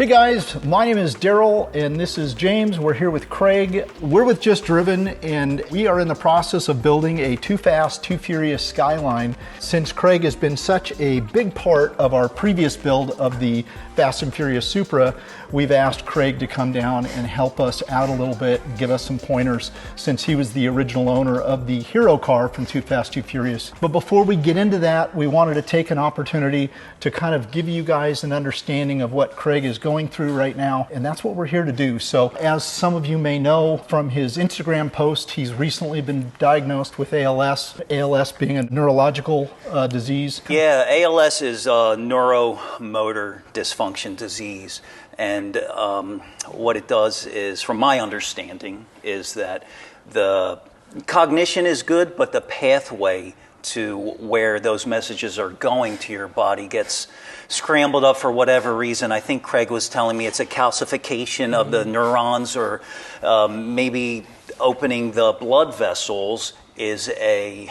Hey guys, my name is Daryl and this is James. We're here with Craig. We're with Just Driven and we are in the process of building a 2FAST2FURIOUS Skyline. Since Craig has been such a big part of our previous build of the Fast and Furious Supra, we've asked Craig to come down and help us out a little bit and give us some pointers since he was the original owner of the hero car from 2FAST2FURIOUS. But before we get into that, we wanted to take an opportunity to kind of give you guys an understanding of what Craig is going through right now, and that's what we're here to do. So as some of you may know from his Instagram post, he's recently been diagnosed with ALS, ALS being a neurological disease. Yeah, ALS is a neuromotor dysfunction disease. And what it does is, from my understanding, is that the cognition is good, but the pathway to where those messages are going to your body gets scrambled up for whatever reason. I think Craig was telling me it's a calcification of the neurons, or maybe opening the blood vessels is a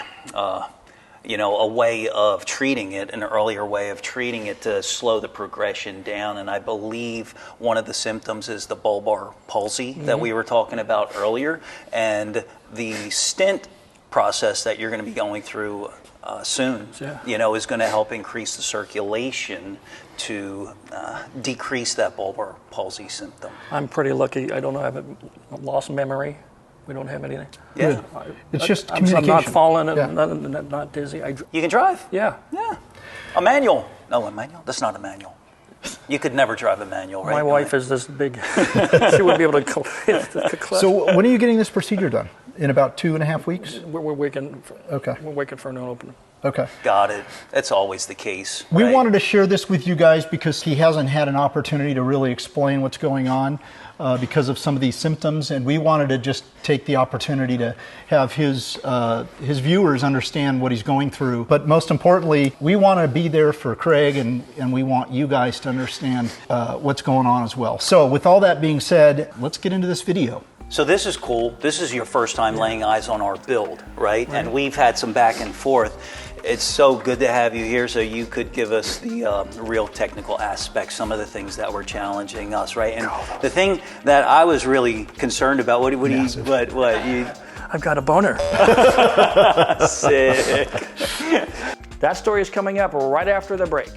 way of treating it, an earlier way of treating it to slow the progression down. And I believe one of the symptoms is the bulbar palsy that we were talking about earlier. And the stent process that you're going to be going through soon, is going to help increase the circulation to decrease that bulbar palsy symptom. I'm pretty lucky. I haven't lost memory. We don't have anything. Yeah. It's just communication. I'm not falling and not dizzy. You can drive? Yeah. Yeah. A manual. No, a manual? That's not a manual. You could never drive a manual, right? My wife is this big. She wouldn't be able to hit the clutch. So when are you getting this procedure done? In about 2.5 weeks? We're waiting. Okay. We're waiting for an opening. Okay. Got it. That's always the case. We right? wanted to share this with you guys because he hasn't had an opportunity to really explain what's going on because of some of these symptoms, and we wanted to just take the opportunity to have his viewers understand what he's going through. But most importantly, we want to be there for Craig, and we want you guys to understand what's going on as well. So with all that being said, let's get into this video. So this is cool. This is your first time laying eyes on our build, right? And we've had some back and forth. It's so good to have you here so you could give us the real technical aspects, some of the things that were challenging us, right? And the thing that I was really concerned about, what you... I've got a boner. Sick. That story is coming up right after the break.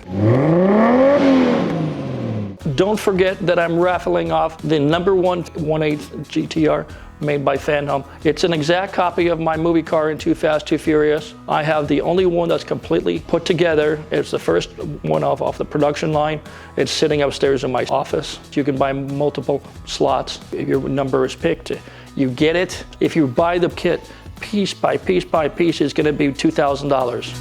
Don't forget that I'm raffling off the #1 1/8 GTR made by Phantom. It's an exact copy of my movie car in 2FAST2FURIOUS. I have the only one that's completely put together. It's the first one off the production line. It's sitting upstairs in my office. You can buy multiple slots. If your number is picked, you get it. If you buy the kit piece by piece by piece, it's going to be $2,000.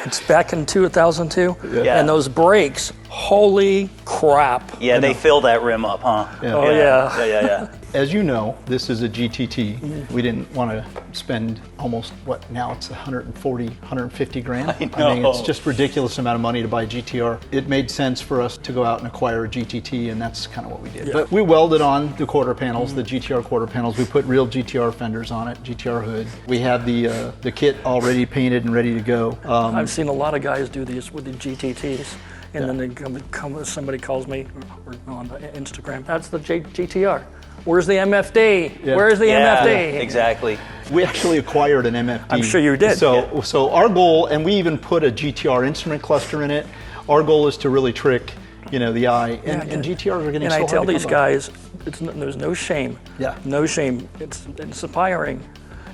It's back in 2002, and those brakes, holy crap. Yeah, they fill that rim up, huh? Yeah. Oh, Yeah. As you know, this is a GTT. We didn't want to spend almost, now it's 140, 150 grand. I know. I mean, it's just ridiculous amount of money to buy a GTR. It made sense for us to go out and acquire a GTT, and that's kind of what we did. Yeah. But we welded on the quarter panels, the GTR quarter panels. We put real GTR fenders on it, GTR hood. We had the kit already painted and ready to go. I've seen a lot of guys do these with the GTTs, and then they somebody calls me or on Instagram, that's the GTR. Where's the MFD? Yeah. Where's the MFD? Exactly. We actually acquired an MFD. I'm sure you did. So our goal, and we even put a GTR instrument cluster in it. Our goal is to really trick, the eye. And GTRs are getting so hard to come by. And I tell these guys, there's no shame. Yeah. No shame. It's inspiring.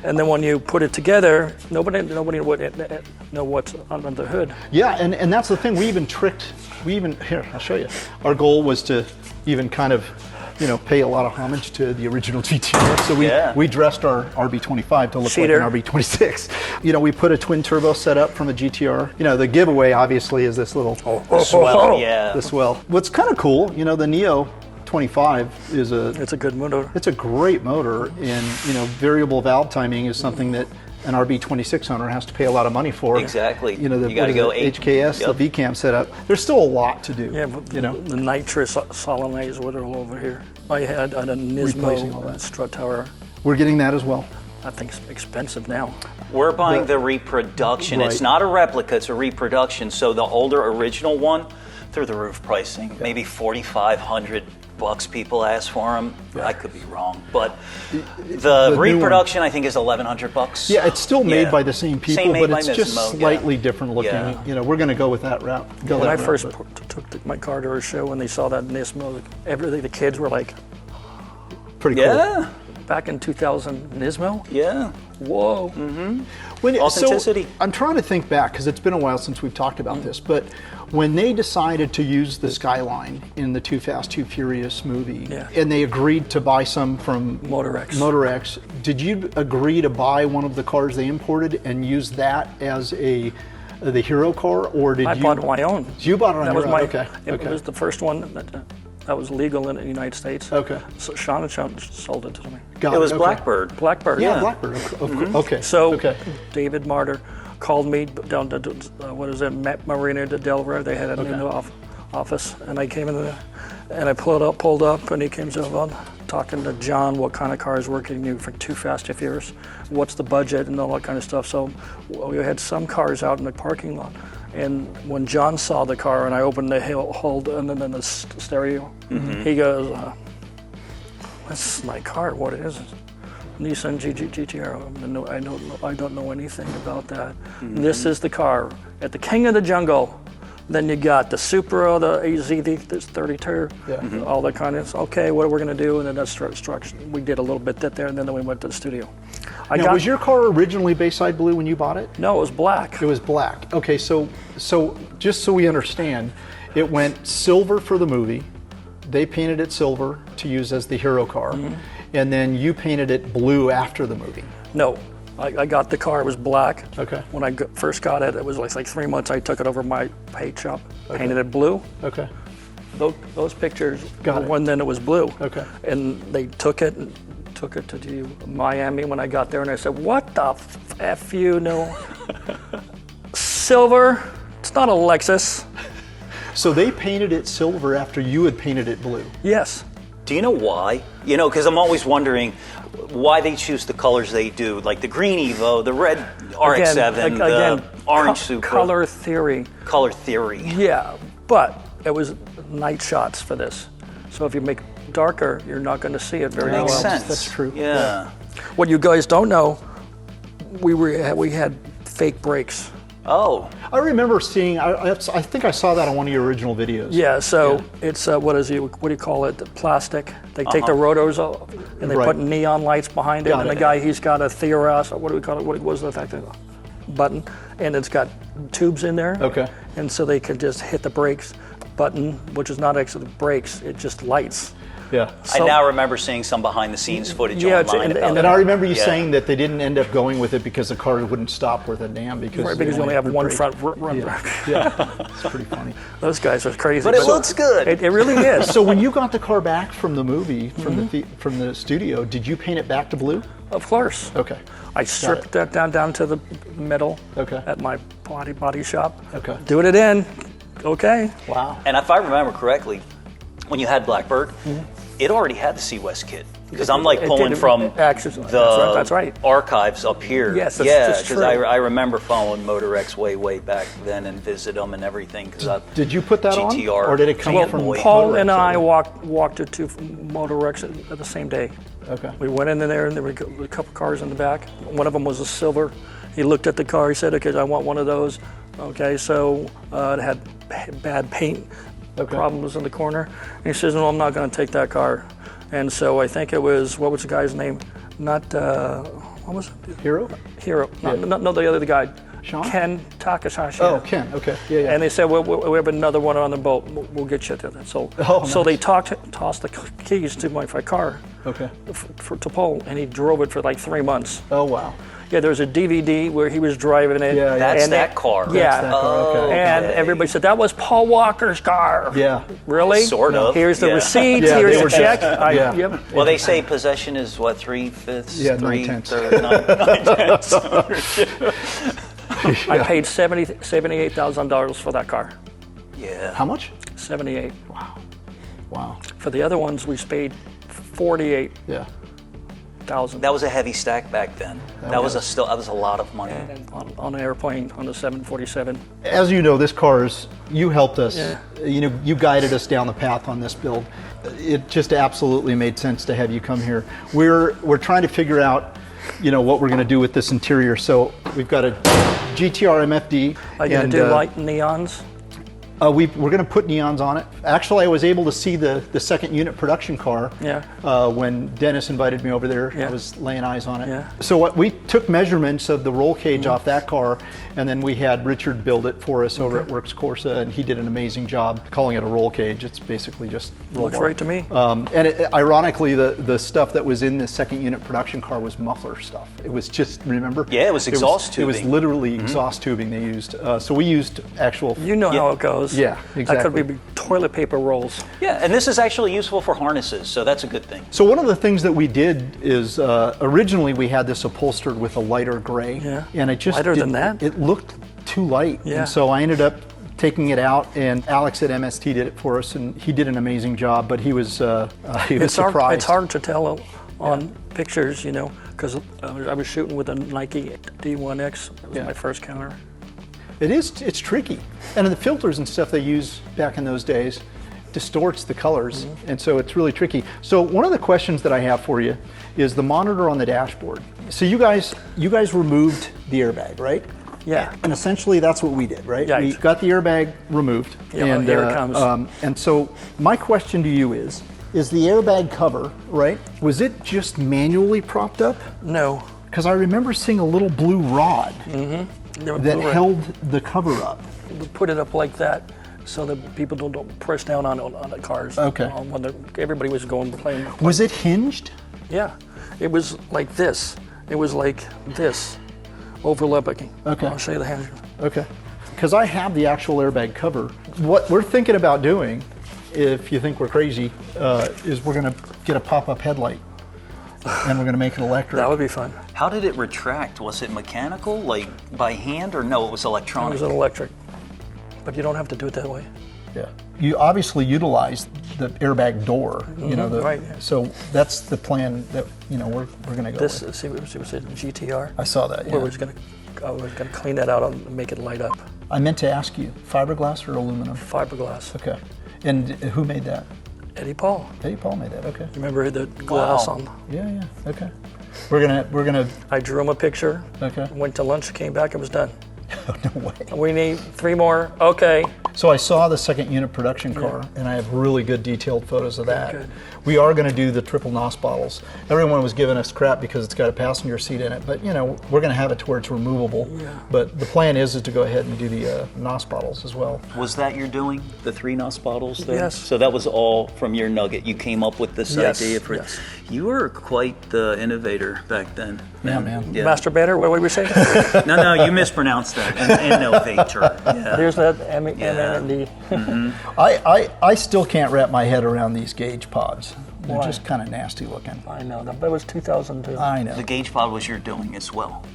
And then when you put it together, nobody would know what's under the hood. Yeah, and that's the thing. Here, I'll show you. Our goal was to even kind of, pay a lot of homage to the original GTR. So we dressed our RB25 to look like an RB26. We put a twin turbo setup from a GTR. The giveaway obviously is this little swell. Yeah. The swell. What's kind of cool, the Neo 25 is it's a good motor. It's a great motor, and variable valve timing is something that an RB26 owner has to pay a lot of money for. Exactly. You got to go HKS, the V-cam setup. There's still a lot to do. Yeah, but the nitrous solenoids were all over here. I had a Nismo strut tower We're getting that as well. That thing's expensive now. We're buying the reproduction. Right. It's not a replica, it's a reproduction. So the older original one, through the roof pricing, maybe $4,500 people ask for them. Yeah. I could be wrong, but the reproduction I think is $1,100. Yeah, it's still made Yeah. by the same people, Same made but by it's Ms. just Moog, slightly yeah. different looking. Yeah. You know, we're going to go with that route. When I first took my car to a show, when they saw that Nismo, everything, the kids were like, pretty cool. Yeah, back in 2000, Nismo? yeah. Whoa. Authenticity. So I'm trying to think back, because it's been a while since we've talked about this, but when they decided to use the Skyline in the 2FAST2FURIOUS movie, Yeah. and they agreed to buy some from Motorex. did you agree to buy one of the cars they imported and use that as the hero car, or did I you? bought my own. You bought it on That your was own. my. Okay. It okay. was the first one that was legal in the United States. Okay. So Sean and Sean sold it to me. Got It was okay. Blackbird. Blackbird. Yeah, Yeah. Blackbird. Okay. So okay. David Martyr called me down to Marina de Del Rey. They had it in the office, and I came in there, and I pulled up, and he came over talking to John. What kind of cars we're getting you for 2FAST2FURIOUS? What's the budget and all that kind of stuff. So we had some cars out in the parking lot. And when John saw the car and I opened the hold and then the stereo, he goes, "This is my car. What is it?" Nissan GTR. I don't know anything about that. This is the car at the King of the Jungle. Then you got the Supra, the AZ32, all that kind of. Okay, what are we going to do? And then that's structure. We did a little bit there, and then we went to the studio. Now, was your car originally Bayside Blue when you bought it? No, it was black. It was black. Okay, so just so we understand, it went silver for the movie. They painted it silver to use as the hero car, and then you painted it blue after the movie. No, I got the car. It was black. Okay. When I first got it, it was like 3 months. I took it over my paint shop, painted it blue. Okay. Those pictures Got were it. when then it was blue. Okay. And they took it to Miami when I got there, and I said, "What the f you know? Silver? It's not a Lexus." So they painted it silver after you had painted it blue. Yes. Do you know why? You know, because I'm always wondering why they choose the colors they do, like the green Evo, the red RX-7, the orange Supra. Color theory. Color theory. Yeah, but it was night shots for this. So if you make darker, you're not going to see it very well. Makes sense. That's true. Yeah. What you guys don't know, we had fake brakes. Oh. I remember seeing. I think I saw that on one of your original videos. Yeah, so it's what do you call it? The plastic. They take the rotors off and they Right. put neon lights behind it. Got And it. the guy, he's got a Theoros. What do we call it? What was the effective button? And it's got tubes in there. Okay. And so they could just hit the brakes button, which is not actually the brakes. It just lights. Yeah. I now remember seeing some behind-the-scenes footage Yeah, it's- online and- about and it. And I remember you Yeah. saying that they didn't end up going with it because the car wouldn't stop worth a damn because Right, because you only have one brake. front run. Yeah, it's pretty funny. Those guys are crazy. But it looks good. It really is. So when you got the car back from the movie, from the studio, did you paint it back to blue? Of course. Okay. I stripped that down to the middle Okay. at my body shop. Okay. Doing it in. Okay. Wow. And if I remember correctly, when you had Blackbird, it already had the Sea West kit. Because I'm like It pulling did. from Actually, the that's right. archives up here. Yes, that's yeah, just because true. I remember following Motorex way back then and visit them and everything. Because Did you put that GTR, on, or did it come from fanboy. Paul Motorex and I already? walked to Motorex at the same day. Okay. We went in there and there were a couple cars in the back. One of them was a silver. He looked at the car. He said, "Okay, I want one of those." Okay, so it had bad paint problems in the corner. And he says, "No, I'm not going to take that car." And so I think it was, what was the guy's name? Not, what was it? Hero? Hero. No, the other guy. Sean? Ken Takahashi. Oh, Ken. Okay. Yeah. And they said, we have another one on the boat. We'll get you to that. So, nice. so they tossed the keys to my car Okay. to Paul, and he drove it for like 3 months. Oh wow. Yeah, there was a DVD where he was driving it. Yeah, yeah. That's and that car. Yeah. That car, okay. And everybody said, that was Paul Walker's car. Yeah. Really? Sort of, Here's the yeah. receipts, Yeah, here's they the were check. just- yeah. Well, they say possession is what, 3/5? Yeah, 9/10. 9/10. I paid $78,000 for that car. Yeah. How much? 78. Wow. For the other ones, we paid 48. Yeah. $100,000. That was a heavy stack back then. That was a lot of money. On an airplane, on the 747. As you know, this car is, you helped us, Yeah. you guided us down the path on this build. It just absolutely made sense to have you come here. We're trying to figure out, what we're going to do with this interior. So we've got a GTR MFD. Are you going to do light neons? We're going to put neons on it. Actually, I was able to see the second unit production car when Dennis invited me over there. I was laying eyes on it. Yeah. So we took measurements of the roll cage off that car, and then we had Richard build it for us over at Works Corsa, and he did an amazing job calling it a roll cage. It's basically just roll Looks bar. right to me. Ironically, the stuff that was in the second unit production car was muffler stuff. It was just, remember? Yeah, it was exhaust tubing. It was literally exhaust tubing they used. So we used actual... You know how it goes. Yeah, exactly. That could be toilet paper rolls. Yeah, and this is actually useful for harnesses, so that's a good thing. So one of the things that we did is originally we had this upholstered with a lighter gray. Yeah. And it just lighter than that? It looked too light. Yeah. And so I ended up taking it out, and Alex at MST did it for us, and he did an amazing job, but he was surprised. It's hard to tell on pictures, because I was shooting with a Nike D1X. It was my first counter. It's tricky. And the filters and stuff they use back in those days distorts the colors, and so it's really tricky. So one of the questions that I have for you is the monitor on the dashboard. So you guys removed the airbag, right? Yeah. And essentially that's what we did, right? Yeah. We got the airbag removed. Yeah, and here it comes. And so my question to you is the airbag cover, right? Was it just manually propped up? No. Because I remember seeing a little blue rod that held the cover up. We put it up like that so that people don't press down on the cars. Okay. When everybody was playing. Was it hinged? Yeah. It was like this. It was like this, overlapping. Okay. I'll show you the hand. Okay. Because I have the actual airbag cover. What we're thinking about doing, if you think we're crazy, is we're going to get a pop-up headlight. And we're going to make it electric. That would be fun. How did it retract? Was it mechanical, like by hand, or no, it was electronic? It was an electric. But you don't have to do it that way. Yeah. You obviously utilized the airbag door, right. So that's the plan that, we're going to go This, with. see what was it, GTR? I saw that, yeah. We're going to clean that out and make it light up. I meant to ask you, fiberglass or aluminum? Fiberglass. Okay. And who made that? Eddie Paul. Eddie Paul made that, okay. Remember the glass on? Yeah, okay. We're gonna. I drew him a picture. Okay. Went to lunch, came back, it was done. Oh, no way. We need 3 more. Okay. So I saw the second unit production car, and I have really good detailed photos of that. Good. We are going to do the triple NOS bottles. Everyone was giving us crap because it's got a passenger seat in it, but we're going to have it to where it's removable. Yeah. But the plan is to go ahead and do the NOS bottles as well. Was that your doing, the 3 NOS bottles there? Yes. So that was all from your nugget. You came up with this idea for yes. You were quite the innovator back then. Yeah, man. Yeah. Masturbator, what were we saying? No, you mispronounced that. Innovator. Yeah. Here's that M&D. I still can't wrap my head around these gauge pods. They're Why? just kind of nasty looking. I know, that was 2002. I know. The gauge pod was your doing as well.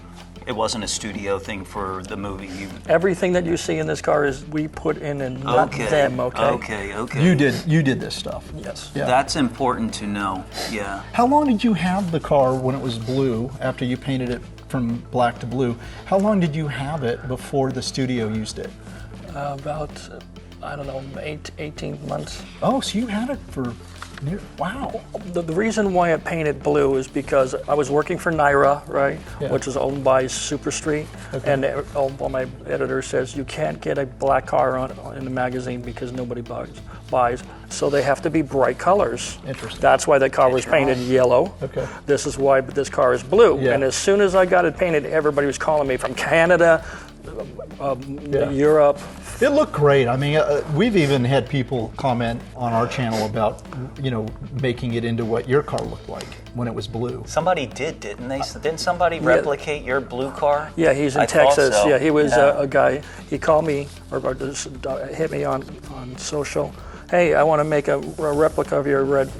It wasn't a studio thing for the movie. Everything that you see in this car is we put in and not them, okay? Okay. You did this stuff. Yes. Yeah. That's important to know. Yeah. How long did you have the car when it was blue, after you painted it from black to blue? How long did you have it before the studio used it? About, 18 months. Oh, so you had it for wow. The reason why I painted blue is because I was working for Naira, right, Yeah. which is owned by Super Street, and all my editor says you can't get a black car in the magazine because nobody buys, so they have to be bright colors. Interesting. That's why the car was painted yellow. Okay. This is why this car is blue. Yeah. And as soon as I got it painted, everybody was calling me from Canada, Europe. It looked great. I mean, we've even had people comment on our channel about, making it into what your car looked like when it was blue. Somebody didn't they? Didn't somebody replicate your blue car? Yeah, he's in I thought Texas. so. Yeah, he was Yeah. a guy. He called me or just hit me on social. Hey, I want to make a replica of your red,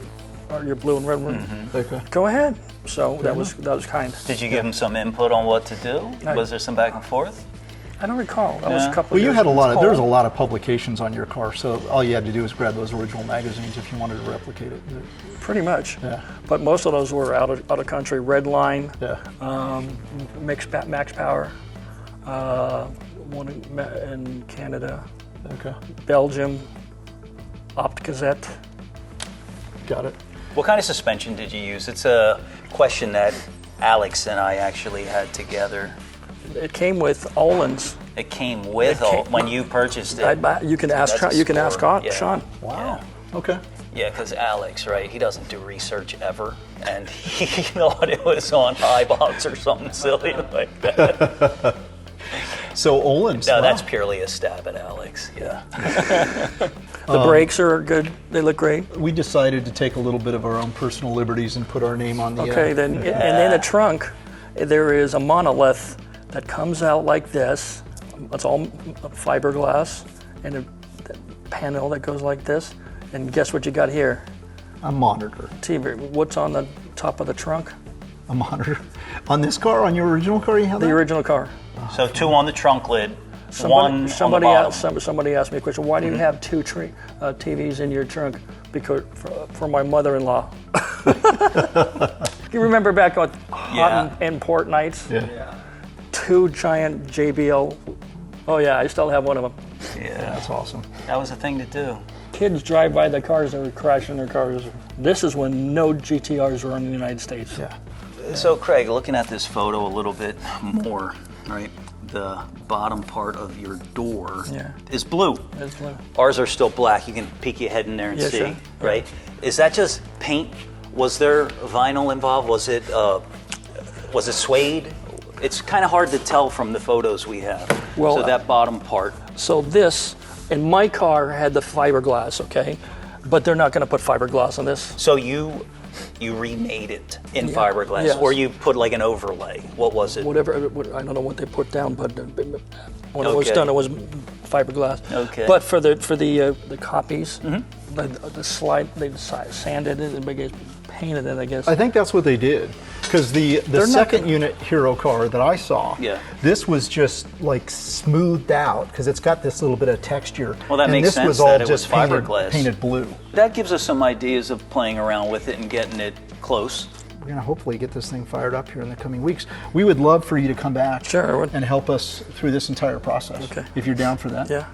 or your blue and red room. Okay. Go ahead. So that was kind. Did you give him some input on what to do? Was there some back and forth? I don't recall. That was a couple Well, of you years had a lot of, there was a ago. lot of publications on your car, so all you had to do was grab those original magazines if you wanted to replicate it. Pretty much. Yeah. But most of those were out of country. Red Line, Yeah. Max Power, one in Canada, Okay. Belgium, Optgazette. Got it. What kind of suspension did you use? It's a question that Alex and I actually had together. It came with Olin's. It came with when you purchased it. You can ask. That's a You can ask score, yeah. Sean. Wow. Okay. Yeah, because Alex, right, he doesn't do research ever, and he thought it was on iBox or something silly like that. So Olin's. No, wow. that's purely a stab at Alex, yeah. The brakes are good. They look great. We decided to take a little bit of our own personal liberties and put our name on the. Okay, then and in the trunk, there is a monolith that comes out like this. It's all fiberglass, and a panel that goes like this. And guess what you got here? A monitor. TV. What's on the top of the trunk? A monitor. On this car, on your original car, you have The that? original car. So 2 on the trunk lid, 1 on the bottom. Somebody asked me a question. Why do you have 2 TVs in your trunk? Because for my mother-in-law. You remember back on hot and port nights? Yeah. 2 giant JBL. Oh yeah, I still have one of them. Yeah, That's awesome. that was the thing to do. Kids drive by the cars and are crashing their cars. This is when no GTRs were in the United States. Yeah. So Craig, looking at this photo a little bit more, right? The bottom part of your door is blue. It's blue. Ours are still black. You can peek your head in there and Yeah, see, sure. right? Is that just paint? Was there vinyl involved? Was it suede? It's kind of hard to tell from the photos we have. Well, so that bottom part. So this, in my car, had the fiberglass, okay? But they're not going to put fiberglass on this. So you remade it in Yeah. fiberglass, Yes. or you put like an overlay? What was it? Whatever, I don't know what they put down, but when it was Okay. done, it was fiberglass. Okay. But for the copies, the slide, they sanded it and painted it, I guess. I think that's what they did. Because the They're not second gonna- unit Hero car that I saw, Yeah. this was just like smoothed out because it's got this little bit of texture. Well, that and makes this sense was all that it was just painted, fiberglass. painted blue. That gives us some ideas of playing around with it and getting it close. We're going to hopefully get this thing fired up here in the coming weeks. We would love for you to come back Sure, I would. and help us through this entire process. Okay. If you're down for that. Yeah.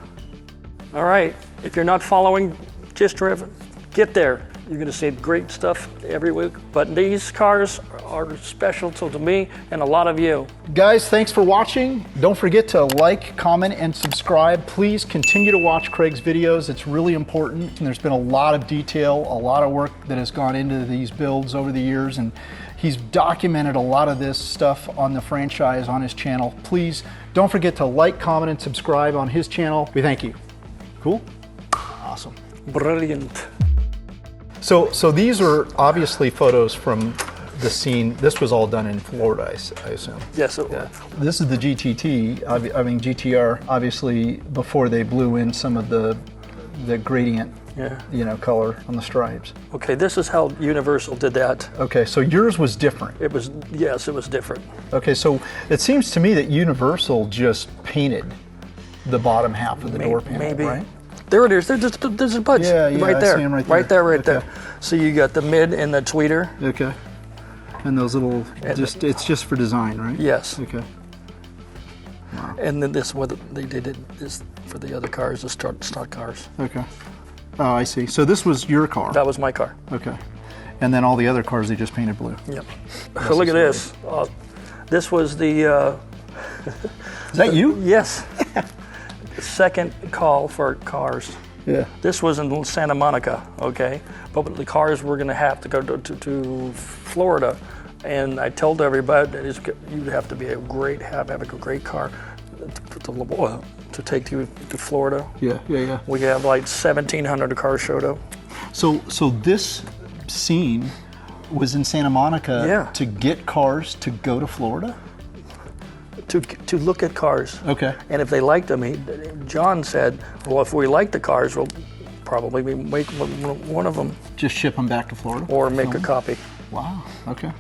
All right. If you're not following Just Driven, get there. You're going to see great stuff every week. But these cars are special to me and a lot of you. Guys, thanks for watching. Don't forget to like, comment, and subscribe. Please continue to watch Craig's videos. It's really important. And there's been a lot of detail, a lot of work that has gone into these builds over the years. And he's documented a lot of this stuff on the franchise on his channel. Please don't forget to like, comment, and subscribe on his channel. We thank you. Cool? Awesome. Brilliant. So these are obviously photos from the scene. This was all done in Florida, I assume. Yes, it was. This is the GTT, I mean GTR, obviously before they blew in some of the gradient, color on the stripes. Okay, this is how Universal did that. Okay, so yours was different. It was different. Okay, so it seems to me that Universal just painted the bottom half of the door panel, Maybe. right? There it is. There's a bunch. Yeah, right I there. see 'em right there. Right Okay. there. So you got the mid and the tweeter. Okay. And those little, it's just for design, right? Yes. Okay. And then this, what they did it is for the other cars, the stock cars. Okay. Oh, I see. So this was your car. That was my car. Okay. And then all the other cars they just painted blue. Yep. Look at this. This was the. Is that you? Yes. Second call for cars. Yeah. This was in Santa Monica, okay? But the cars were going to have to go to Florida, and I told everybody that you'd have to have a great car to take you to Florida. Yeah. We have like 1,700 cars showed up. So this scene was in Santa Monica to get cars to go to Florida? To look at cars. Okay. And if they liked them, John said, well, if we like the cars, we'll probably make one of them Just ship them back to Florida? or make a copy. Wow, okay.